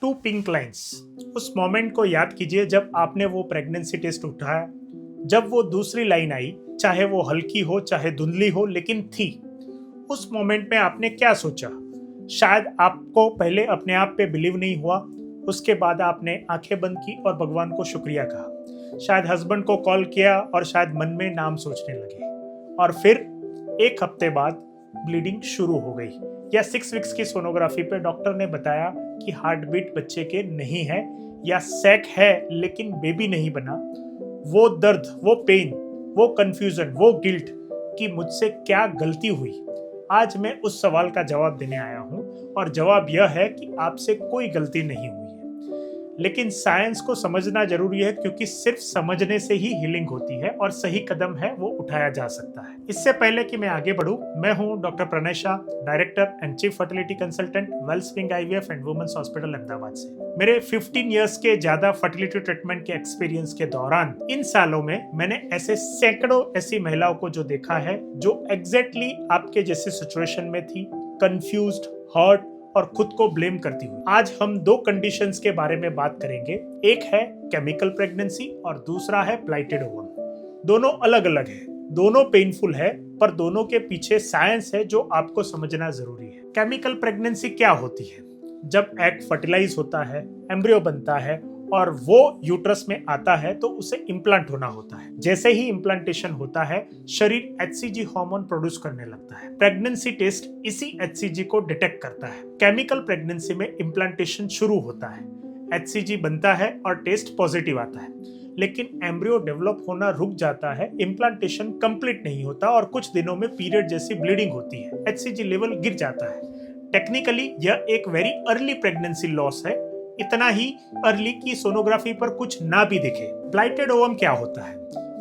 To pink lines. उस moment को याद कीजिए जब आपने वो प्रेगनेंसी टेस्ट उठाया, जब वो दूसरी लाइन आई, चाहे वो हल्की हो चाहे धुंधली हो, लेकिन थी। उस मोमेंट में आपने क्या सोचा? शायद आपको पहले अपने आप पे बिलीव नहीं हुआ, उसके बाद आपने आंखें बंद की और भगवान को शुक्रिया कहा। शायद हस्बैंड को कॉल किया और शायद मन में नाम सोचने लगे। और फिर एक हफ्ते बाद ब्लीडिंग शुरू हो गई, या 6 वीक्स की सोनोग्राफी पे डॉक्टर ने बताया कि हार्ट बीट बच्चे के नहीं है, या सैक है लेकिन बेबी नहीं बना। वो दर्द, वो पेन, वो कंफ्यूजन, वो गिल्ट कि मुझसे क्या गलती हुई, आज मैं उस सवाल का जवाब देने आया हूं। और जवाब यह है कि आपसे कोई गलती नहीं हुई है, लेकिन साइंस को समझना जरूरी है, क्योंकि सिर्फ समझने से ही हीलिंग होती है और सही कदम है वो उठाया जा सकता है। इससे पहले कि मैं आगे बढ़ूं, मैं हूं doctor Pranay Shah, director and chief fertility consultant, Wellspring IVF and women's hospital Ahmedabad से। मेरे 15 इयर्स के ज्यादा फर्टिलिटी ट्रीटमेंट के एक्सपीरियंस के दौरान इन सालों में मैंने ऐसे सैकड़ों ऐसी महिलाओं को जो देखा है, जो एग्जैक्टली आपके जैसे सिचुएशन में थी, कंफ्यूज्ड, हर्ट और खुद को ब्लेम करती हुई। आज हम 2 कंडीशंस के बारे में बात करेंगे। एक है केमिकल प्रेगनेंसी और दूसरा है ब्लाइटेड ओवम। दोनों अलग अलग है, दोनों पेनफुल है, पर दोनों के पीछे साइंस है जो आपको समझना जरूरी है। केमिकल प्रेगनेंसी क्या होती है? जब एग फर्टिलाइज होता है, एम्ब्रियो बनता है और वो यूट्रस में आता है तो उसे इम्प्लांट होना होता है। जैसे ही इम्प्लांटेशन होता है, शरीर HCG हार्मोन प्रोड्यूस करने लगता है। प्रेगनेंसी टेस्ट इसी HCG को डिटेक्ट करता है। केमिकल प्रेगनेंसी में इम्प्लांटेशन शुरू होता है, HCG बनता है और टेस्ट पॉजिटिव आता है, लेकिन एम्ब्रियो डेवलप होना रुक जाता है, इम्प्लांटेशन कंप्लीट नहीं होता और कुछ दिनों में पीरियड जैसी ब्लीडिंग होती है, HCG लेवल गिर जाता है। टेक्निकली यह एक वेरी अर्ली प्रेगनेंसी लॉस है, इतना ही अर्ली की सोनोग्राफी पर कुछ ना भी दिखे। ब्लाइटेड ओवम क्या होता है?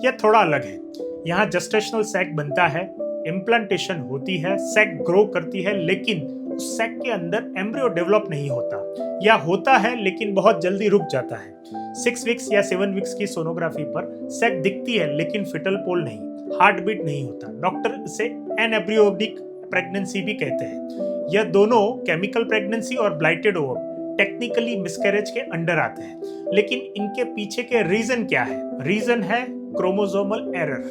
यह थोड़ा अलग है। यहाँ जेस्टेशनल सैक बनता है, इम्प्लांटेशन होती है, सैक ग्रो करती है, लेकिन उस सैक के अंदर एम्ब्रियो डेवलप नहीं होता, या होता है लेकिन बहुत जल्दी रुक जाता है। 6 वीक्स या 7 वीक्स की सोनोग्राफी पर सैक दिखती है लेकिन फिटल पोल नहीं, हार्ट बीट नहीं होता। डॉक्टर इसे एनएम्ब्रियोनिक प्रेगनेंसी भी कहते हैं। यह दोनों केमिकल प्रेगनेंसी और ब्लाइटेड ओवम टेक्निकली मिसकैरेज के अंडर आते हैं, लेकिन इनके पीछे के रीजन क्या है? रीजन है क्रोमोसोमल एरर,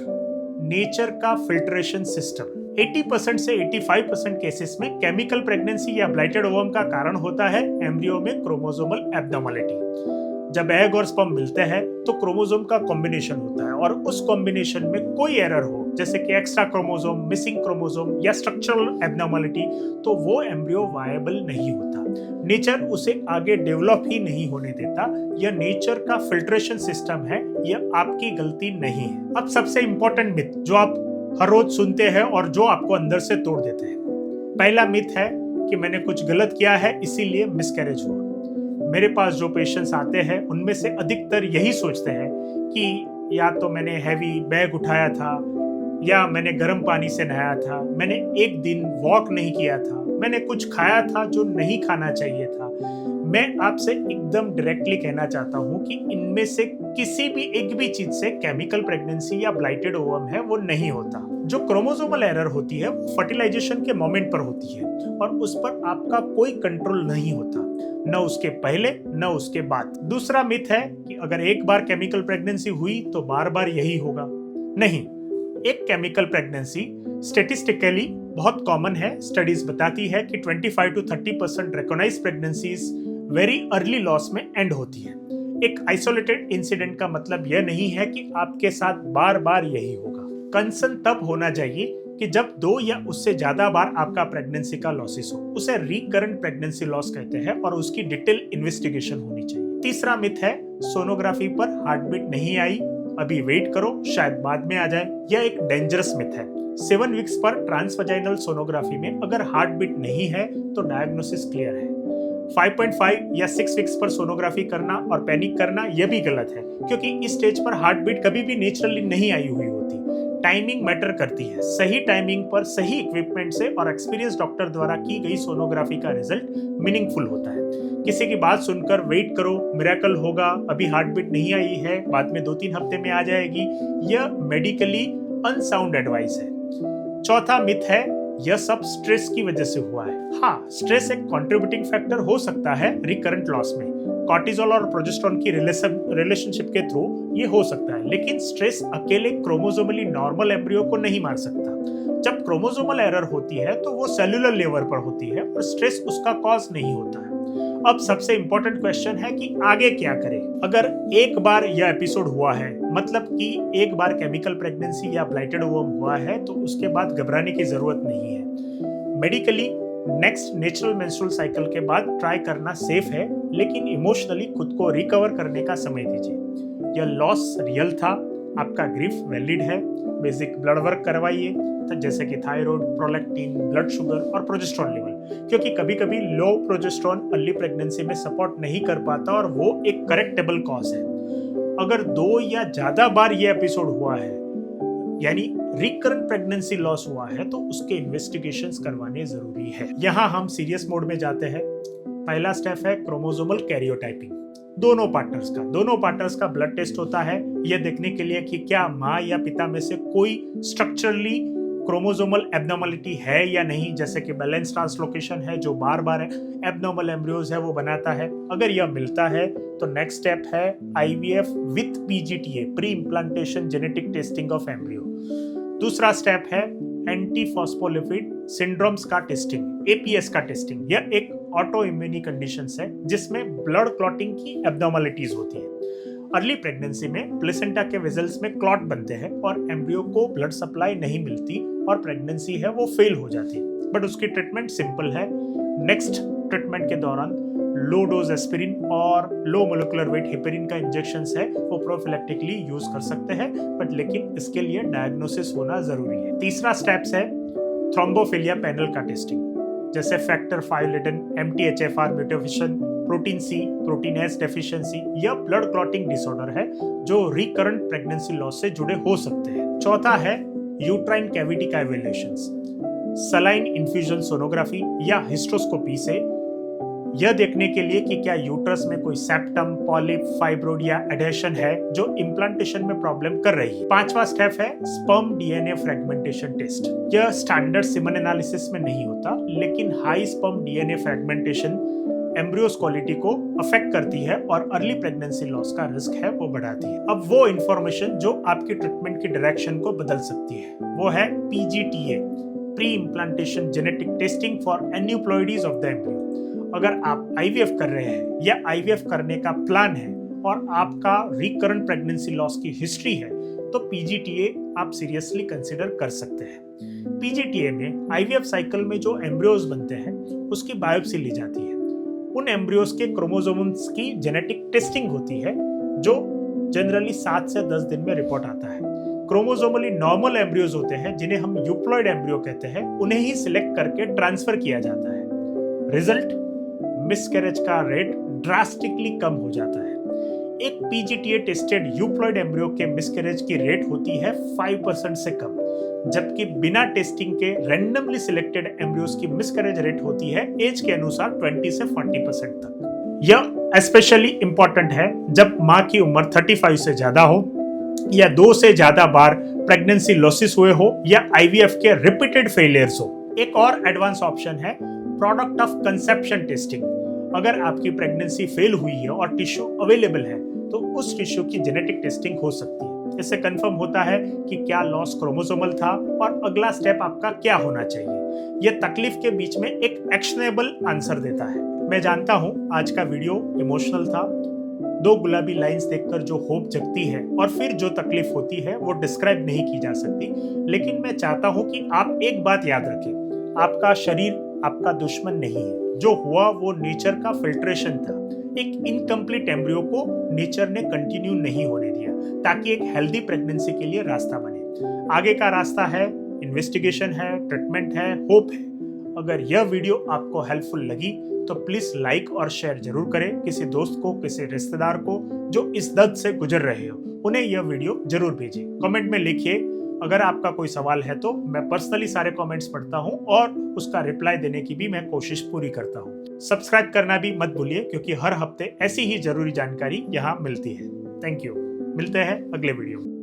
नेचर का फिल्ट्रेशन सिस्टम। 80% से 85% केसेस में केमिकल प्रेगनेंसी या ब्लाइटेड ओवम का कारण होता है एम्ब्रियो में क्रोमोसोमल एब्नॉर्मलिटी। जब एग और स्पर्म मिलते हैं तो क्रोमोसोम का कॉम्बिनेशन होता है, और उस कॉम्बिनेशन में कोई एरर हो, जैसे कि एक्स्ट्रा क्रोमोसोम, मिसिंग क्रोमोसोम या स्ट्रक्चरल एब्नॉर्मलिटी, तो वो एम्ब्रियो वायबल नहीं होता। नेचर उसे आगे डेवलप ही नहीं होने देता। यह नेचर का फिल्ट्रेशन सिस्टम है, यह आपकी गलती नहीं है। अब सबसे इंपॉर्टेंट मिथ जो आप हर रोज सुनते हैं और जो आपको अंदर से तोड़ देते हैं। पहला मिथ है कि मैंने कुछ गलत किया है इसीलिए मिसकैरेज हुआ। मेरे पास जो पेशेंट्स आते हैं उनमें से अधिकतर यही सोचते हैं कि या तो मैंने हैवी बैग उठाया था, या मैंने गर्म पानी से नहाया था, मैंने एक दिन वॉक नहीं किया था, मैंने कुछ खाया था जो नहीं खाना चाहिए था। मैं आपसे एकदम डायरेक्टली कहना चाहता हूं कि इनमें से किसी भी एक भी चीज से केमिकल प्रेगनेंसी या ब्लाइटेड ओवम है वो नहीं होता। जो क्रोमोसोमल एरर होती है वो फर्टिलाइजेशन के मोमेंट पर होती है, और उस पर आपका कोई कंट्रोल नहीं होता, न उसके पहले न उसके बाद। दूसरा मिथ है कि अगर एक बार केमिकल प्रेगनेंसी हुई तो बार बार यही होगा। नहीं, एक केमिकल प्रेगनेंसी स्टेटिस्टिकली बहुत कॉमन है। स्टडीज बताती है कि 25 to 30% recognized pregnancies very early loss में एंड होती है। एक आइसोलेटेड इंसिडेंट का मतलब यह नहीं है कि आपके साथ बार बार यही होगा। कंसर्न तब होना चाहिए कि जब 2 या उससे ज्यादा बार आपका प्रेगनेंसी का लॉसेस हो, उसे रिकरेंट प्रेगनेंसी लॉस कहते हैं, और उसकी डिटेल इन्वेस्टिगेशन होनी चाहिए। तीसरा मिथ है सोनोग्राफी पर हार्ट बीट नहीं आई, अभी वेट करो, शायद बाद में आ जाए। यह एक डेंजरस मिथ है। 7 वीक्स पर ट्रांसवजाइनल सोनोग्राफी में अगर हार्ट बीट नहीं है तो डायग्नोसिस क्लियर है। 5.5 या 6 वीक्स पर सोनोग्राफी करना और पैनिक करना यह भी गलत है, क्योंकि इस स्टेज पर हार्ट बीट कभी भी नेचुरली नहीं आई हुई होती। टाइमिंग मैटर करती है। सही टाइमिंग पर सही इक्विपमेंट से और एक्सपीरियंस डॉक्टर द्वारा की गई सोनोग्राफी का रिजल्ट मीनिंगफुल होता है। किसी की बात सुनकर वेट करो, मिरेकल होगा, अभी हार्ट बीट नहीं आई है, बाद में 2-3 हफ्ते में आ जाएगी, यह मेडिकली अनसाउंड एडवाइस है। चौथा मिथ है यह सब स्ट्रेस की वजह से हुआ है। हाँ, स्ट्रेस एक कंट्रीब्यूटिंग फैक्टर हो सकता है रिकरेंट लॉस में। कॉर्टिसोल और प्रोजेस्टेरोन की रिलेशनशिप के थ्रू ये हो सकता है, लेकिन स्ट्रेस अकेले क्रोमोसोमली नॉर्मल एम्ब्रियो को नहीं मार सकता। जब क्रोमोसोमल एरर होती है तो वो सेलुलर लेवल पर होती है और स्ट्रेस उसका कॉज नहीं होता है। अब सबसे इंपॉर्टेंट क्वेश्चन है कि आगे क्या करें। अगर एक बार यह एपिसोड हुआ है, मतलब कि एक बार केमिकल प्रेगनेंसी या ब्लाइटेड ओवम हुआ है, तो उसके बाद घबराने की जरूरत नहीं है। Medically next natural menstrual cycle के बाद ट्राई करना सेफ है, लेकिन इमोशनली खुद को रिकवर करने का समय दीजिए। यह लॉस रियल था, आपका ग्रीफ वैलिड है। बेसिक ब्लड वर्क करवाइए, जैसे कि थायराइड, प्रोलैक्टिन, ब्लड शुगर और प्रोजेस्टेरोन लेवल, क्योंकि कभी कभी लो प्रोजेस्टेरोन अर्ली प्रेगनेंसी में सपोर्ट नहीं कर पाता और वो एक करेक्टेबल कॉज है। अगर 2 या ज्यादा बार ये एपिसोड हुआ है, यानी रिकरेंट प्रेगनेंसी लॉस हुआ है, तो उसके इन्वेस्टिगेशंस करवाने जरूरी है। यहाँ हम सीरियस मोड में जाते हैं। पहला स्टेप है क्रोमोसोमल कैरियोटाइपिंग। दोनों पार्टनर्स का ब्लड टेस्ट होता है, यह देखने के लिए कि क्या माँ या पिता में से कोई स्ट्रक्चरली क्रोमोसोमल एब्नॉर्मलिटी है या नहीं, जैसे कि बैलेंस ट्रांसलोकेशन है जो बार बार एब्नॉर्मल एम्ब्रियोज है वो बनाता है। अगर यह मिलता है तो नेक्स्ट स्टेप है IVF with PGTA, pre implantation genetic testing of embryo. दूसरा स्टेप है एंटी फॉस्फोलिपिड सिंड्रोम्स का टेस्टिंग, APS का टेस्टिंग। यह एक ऑटो इम्यूनी कंडीशन है जिसमें ब्लड क्लॉटिंग की एब्नॉर्मलिटीज होती है। अर्ली प्रेगनेंसी में प्लेसेंटा के वेजल्स में क्लॉट बनते हैं और एम्ब्रियो को ब्लड सप्लाई नहीं मिलती और प्रेगनेंसी है वो फेल हो जाती है। बट उसकी ट्रीटमेंट सिंपल है। नेक्स्ट ट्रीटमेंट के दौरान लो डोज एस्पिरिन और लो मोलिकुलर वेट हेपेरिन का इंजेक्शन है वो प्रोफिलैक्टिकली यूज कर सकते हैं, बट लेकिन इसके लिए डायग्नोसिस होना जरूरी है। तीसरा स्टेप्स है थ्रोम्बोफिलिया पैनल का टेस्टिंग, जैसे factor 5 Leiden, MTHFR mutation, protein C, protein S deficiency. यह ब्लड क्लॉटिंग डिसऑर्डर है जो रिकरेंट प्रेगनेंसी लॉस से जुड़े हो सकते हैं। चौथा है यूट्राइन कैविटी का इवैल्यूएशंस, सलाइन इन्फ्यूजन सोनोग्राफी या हिस्ट्रोस्कोपी से यह देखने के लिए कि क्या यूट्रस में कोई सेप्टम, पॉलिप, फाइब्रोइड या एडेशन है जो इम्प्लांटेशन में प्रॉब्लम कर रही है। पांचवा स्टेप है स्पर्म DNA फ्रेगमेंटेशन टेस्ट। यह स्टैंडर्ड सीमन एनालिसिस में नहीं होता, लेकिन high sperm DNA fragmentation embryos quality को अफेक्ट करती है और अर्ली प्रेगनेंसी लॉस का रिस्क है वो बढ़ाती है। अब वो इंफॉर्मेशन जो आपकी ट्रीटमेंट की डायरेक्शन को बदल सकती है वो है PGTA, pre implantation genetic testing for aneuploidies of the embryo. अगर आप IVF कर रहे हैं या IVF करने का प्लान है और आपका रिकरेंट प्रेगनेंसी लॉस की हिस्ट्री है, तो PGTA आप सीरियसली कंसिडर कर सकते हैं। PGTA में IVF साइकिल में जो एम्ब्रियोज बनते हैं उसकी बायोप्सी ली जाती है। उन एम्ब्रियोज के क्रोमोसोम्स की जेनेटिक टेस्टिंग होती है जो जनरली 7 से 10 दिन में रिपोर्ट आता है। क्रोमोसोमली नॉर्मल एम्ब्रियोज होते हैं जिन्हें हम यूप्लॉइड एम्ब्रियो कहते हैं, उन्हें ही सिलेक्ट करके ट्रांसफर किया जाता है। रिजल्ट, मिसकैरेज का रेट ड्रास्टिकली कम हो जाता है। एक PGTA टेस्टेड यूप्लॉइड एम्ब्रियो के मिसकैरेज की रेट होती है 5% से कम, जबकि बिना टेस्टिंग के रैंडमली सिलेक्टेड एम्ब्रियोज की मिसकैरेज रेट होती है एज के अनुसार 20 से 40% तक। यह स्पेशली इंपॉर्टेंट है जब माँ की उम्र 35 से ज्यादा हो या 2 से ज्यादा बार प्रेगनेंसी लॉसेस हुए हो या IVF के रिपीटेड फेलियर्स हो। एक और एडवांस ऑप्शन है प्रोडक्ट ऑफ कंसेप्शन टेस्टिंग। अगर आपकी प्रेगनेंसी फेल हुई है और टिश्यू अवेलेबल है तो उस टिश्यू की जेनेटिक टेस्टिंग हो सकती है। इससे कंफर्म होता है कि क्या लॉस क्रोमोसोमल था और अगला स्टेप आपका क्या होना चाहिए। यह तकलीफ के बीच में एक एक्शनेबल आंसर देता है। मैं जानता हूं आज का वीडियो इमोशनल था। 2 गुलाबी लाइंस देखकर जो होप जगती है और फिर जो तकलीफ होती है वो डिस्क्राइब नहीं की जा सकती, लेकिन मैं चाहता हूं कि आप एक बात याद रखें, आपका शरीर आपका दुश्मन नहीं है। जो हुआ वो नेचर का फिल्ट्रेशन था। एक इनकम्प्लीट एम्ब्रियो को नेचर ने कंटिन्यू नहीं होने दिया ताकि एक हेल्दी प्रेगनेंसी के लिए रास्ता बने। आगे का रास्ता है, इन्वेस्टिगेशन है, ट्रीटमेंट है, होप है। अगर यह वीडियो आपको हेल्पफुल लगी तो प्लीज लाइक और शेयर जरूर करें। किसी दोस्त को, किसी रिश्तेदार को जो इस दर्द से गुजर रहे हो, उन्हें यह वीडियो जरूर भेजें। कमेंट में लिखिए। अगर आपका कोई सवाल है तो मैं पर्सनली सारे कमेंट्स पढ़ता हूं और उसका रिप्लाई देने की भी मैं कोशिश पूरी करता हूं। सब्सक्राइब करना भी मत भूलिए क्योंकि हर हफ्ते ऐसी ही जरूरी जानकारी यहाँ मिलती है। Thank you. मिलते हैं अगले वीडियो में।